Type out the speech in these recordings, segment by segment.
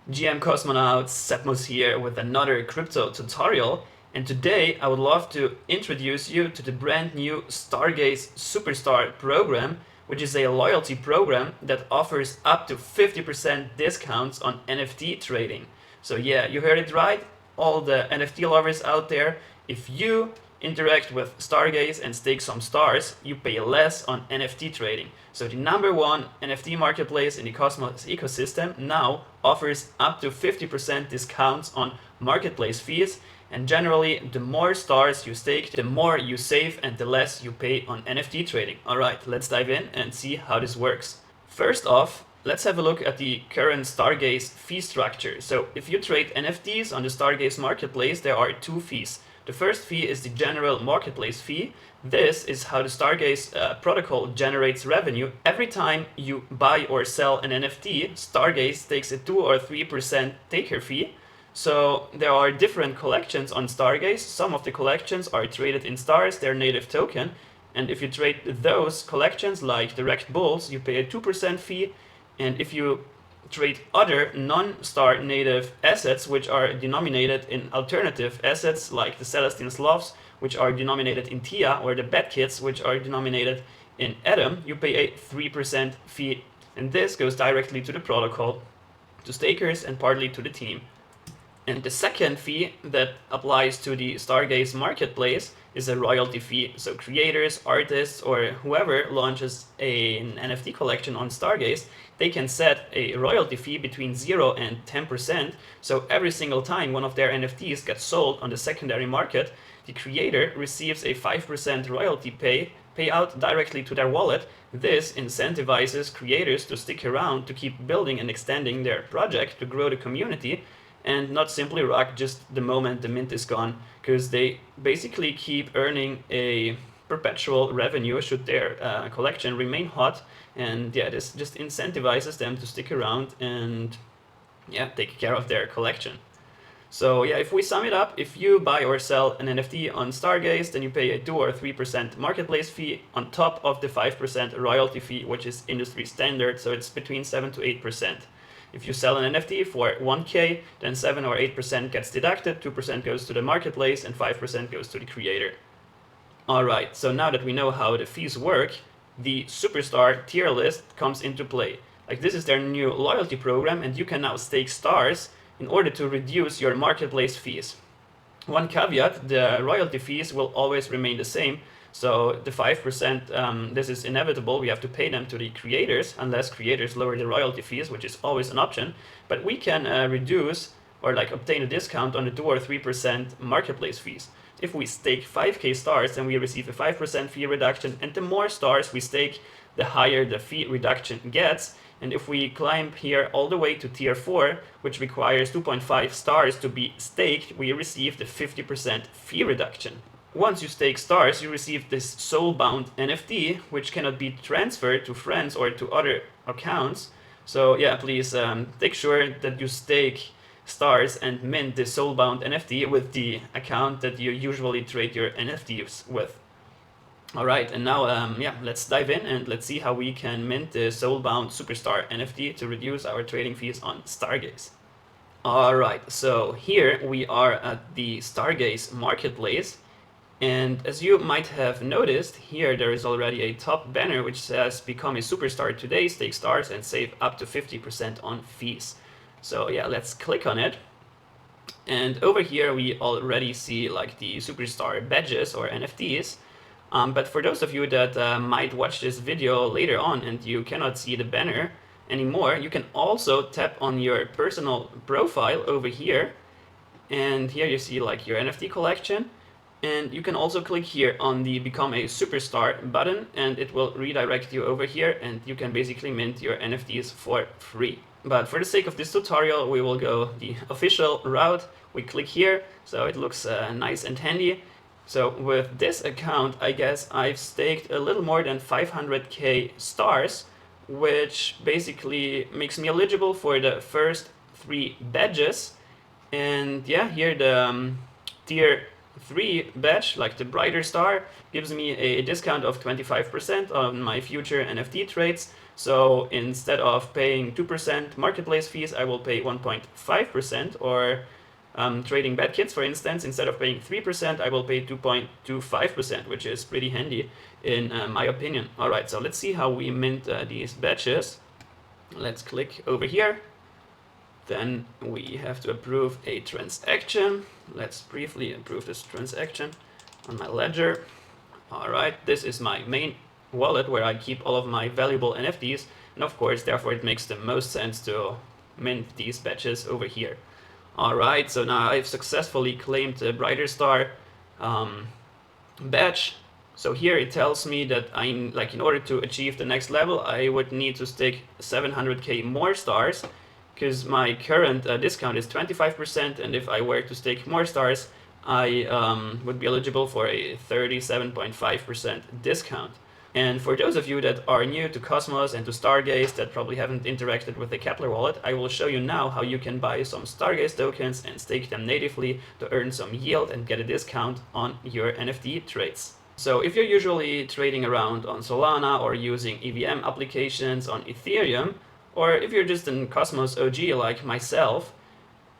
GM Cosmonauts, Sepmos here with another crypto tutorial, and today I would love to introduce you to the brand new Stargaze SuperStar program, which is a loyalty program that offers up to 50% discounts on NFT trading. So yeah, you heard it right, all the NFT lovers out there, if you interact with Stargaze and stake some stars, you pay less on NFT trading. So the #1 NFT marketplace in the Cosmos ecosystem now offers up to 50% discounts on marketplace fees, and generally the more stars you stake, the more you save and the less you pay on NFT trading. Alright, let's dive in and see how this works. First off, let's have a look at the current Stargaze fee structure. So if you trade NFTs on the Stargaze marketplace, there are two fees. The first fee is the general marketplace fee. This is how the Stargaze protocol generates revenue. Every time you buy or sell an NFT, Stargaze takes a 2 or 3% taker fee. So there are different collections on Stargaze. Some of the collections are traded in stars, their native token. And if you trade those collections like direct bulls, you pay a 2% fee. And if you trade other non-star native assets which are denominated in alternative assets like the Celestine Slavs, which are denominated in TIA, or the Bad Kids, which are denominated in Atom, you pay a 3% fee, and this goes directly to the protocol, to stakers, and partly to the team. And the second fee that applies to the Stargaze marketplace is a royalty fee. So creators, artists, or whoever launches an NFT collection on Stargaze, they can set a royalty fee between 0 and 10%. So every single time one of their NFTs gets sold on the secondary market, the creator receives a 5% royalty payout directly to their wallet. This incentivizes creators to stick around, to keep building and extending their project, to grow the community, and not simply rock just the moment the mint is gone, because they basically keep earning a perpetual revenue should their collection remain hot. And yeah, this just incentivizes them to stick around and yeah, take care of their collection. So yeah, if we sum it up, if you buy or sell an NFT on Stargaze, then you pay a 2 or 3% marketplace fee on top of the 5% royalty fee, which is industry standard, so it's between 7 to 8%. If you sell an NFT for 1K, then 7 or 8% gets deducted, 2% goes to the marketplace, and 5% goes to the creator. Alright, so now that we know how the fees work, the SuperStar tier list comes into play. Like, this is their new loyalty program, and you can now stake stars in order to reduce your marketplace fees. One caveat, the royalty fees will always remain the same. So the 5%, this is inevitable, we have to pay them to the creators, unless creators lower the royalty fees, which is always an option. But we can reduce or obtain a discount on the 2 or 3% marketplace fees. If we stake 5k stars, then we receive a 5% fee reduction, and the more stars we stake, the higher the fee reduction gets. And if we climb here all the way to tier 4, which requires 2.5 stars to be staked, we receive the 50% fee reduction. Once you stake stars, you receive this Soulbound NFT, which cannot be transferred to friends or to other accounts. So yeah, please take sure that you stake stars and mint the Soulbound NFT with the account that you usually trade your NFTs with. Alright, and now yeah, let's dive in and let's see how we can mint the Soulbound SuperStar NFT to reduce our trading fees on Stargaze. Alright, so here we are at the Stargaze marketplace. And as you might have noticed, here there is already a top banner which says become a superstar today, stake stars and save up to 50% on fees. So yeah, let's click on it. And over here we already see like the superstar badges or NFTs. But for those of you that might watch this video later on and you cannot see the banner anymore, you can also tap on your personal profile over here. And here you see like your NFT collection. And you can also click here on the Become a Superstar button, and it will redirect you over here, and you can basically mint your NFTs for free. But for the sake of this tutorial, we will go the official route. We click here, so it looks nice and handy. So with this account, I guess I've staked a little more than 500k stars, which basically makes me eligible for the first 3 badges. And yeah, here the tier 3 badge, like the brighter star, gives me a discount of 25% on my future NFT trades. So instead of paying 2% marketplace fees, I will pay 1.5%, or trading bad kits, for instance, instead of paying 3%, I will pay 2.25%, which is pretty handy in my opinion. All right, so let's see how we mint these batches. Let's click over here. Then we have to approve a transaction. Let's briefly approve this transaction on my ledger. All right, this is my main wallet where I keep all of my valuable NFTs. And of course, therefore, it makes the most sense to mint these batches over here. Alright, so now I've successfully claimed the Brighter Star badge. So here it tells me that in order to achieve the next level, I would need to stake 700k more stars, because my current discount is 25%, and if I were to stake more stars, I would be eligible for a 37.5% discount. And for those of you that are new to Cosmos and to Stargaze that probably haven't interacted with the Kepler wallet, I will show you now how you can buy some Stargaze tokens and stake them natively to earn some yield and get a discount on your NFT trades. So if you're usually trading around on Solana or using EVM applications on Ethereum, or if you're just a Cosmos OG like myself,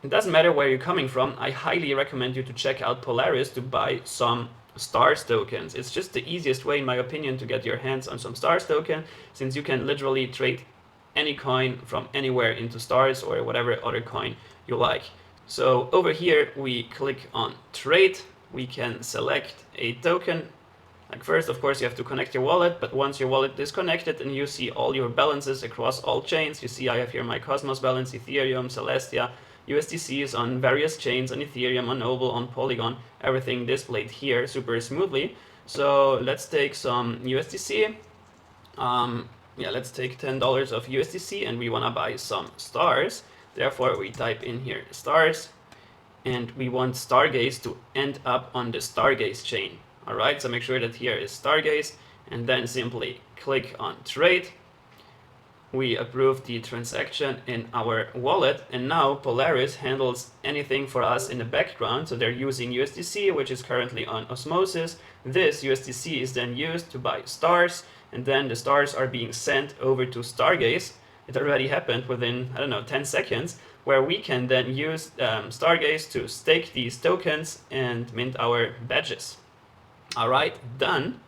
it doesn't matter where you're coming from, I highly recommend you to check out Polaris to buy some STARS tokens. It's just the easiest way, in my opinion, to get your hands on some STARS token, since you can literally trade any coin from anywhere into STARS or whatever other coin you like. So over here we click on trade. We can select a token. Like first, of course, you have to connect your wallet, but once your wallet is connected and you see all your balances across all chains, you see I have here my Cosmos balance, Ethereum, Celestia, USDCs on various chains, on Ethereum, on Noble, on Polygon, everything displayed here super smoothly. So let's take some USDC. Yeah, let's take $10 of USDC, and we want to buy some stars. Therefore, we type in here stars, and we want Stargaze to end up on the Stargaze chain. All right, so make sure that here is Stargaze, and then simply click on trade. We approve the transaction in our wallet, and now Polaris handles anything for us in the background. So they're using USDC, which is currently on osmosis. This USDC is then used to buy stars, and then the stars are being sent over to Stargaze. It already happened within, I don't know, 10 seconds, where we can then use Stargaze to stake these tokens and mint our badges. All right, done.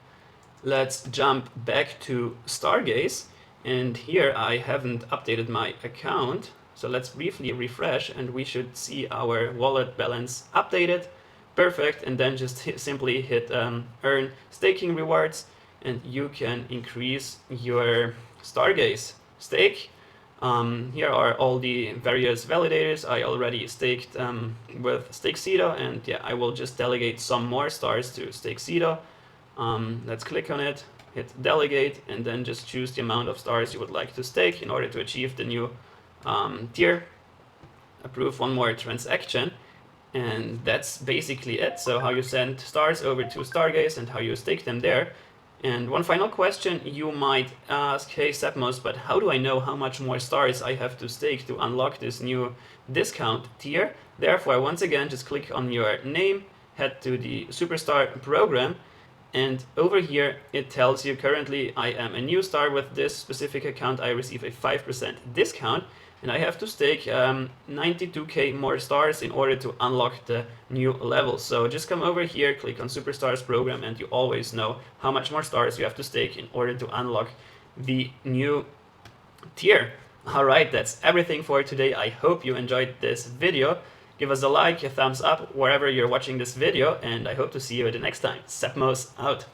Let's jump back to Stargaze. And here I haven't updated my account, so let's briefly refresh and we should see our wallet balance updated. Perfect, and then just simply hit earn staking rewards, and you can increase your Stargaze stake. Here are all the various validators I already staked with StakeCito, and yeah, I will just delegate some more stars to StakeCito. Let's click on it, hit delegate, and then just choose the amount of stars you would like to stake in order to achieve the new tier. Approve one more transaction, and that's basically it. So how you send stars over to Stargaze and how you stake them there. And one final question you might ask, hey Sepmos, but how do I know how much more stars I have to stake to unlock this new discount tier? Therefore, once again, just click on your name, head to the SuperStar program, and over here it tells you currently I am a new star with this specific account. I receive a 5% discount, and I have to stake 92k more stars in order to unlock the new level. So just come over here, click on SuperStars program, and you always know how much more stars you have to stake in order to unlock the new tier. Alright, that's everything for today. I hope you enjoyed this video. Give us a like, a thumbs up wherever you're watching this video, and I hope to see you the next time. Sepmos out.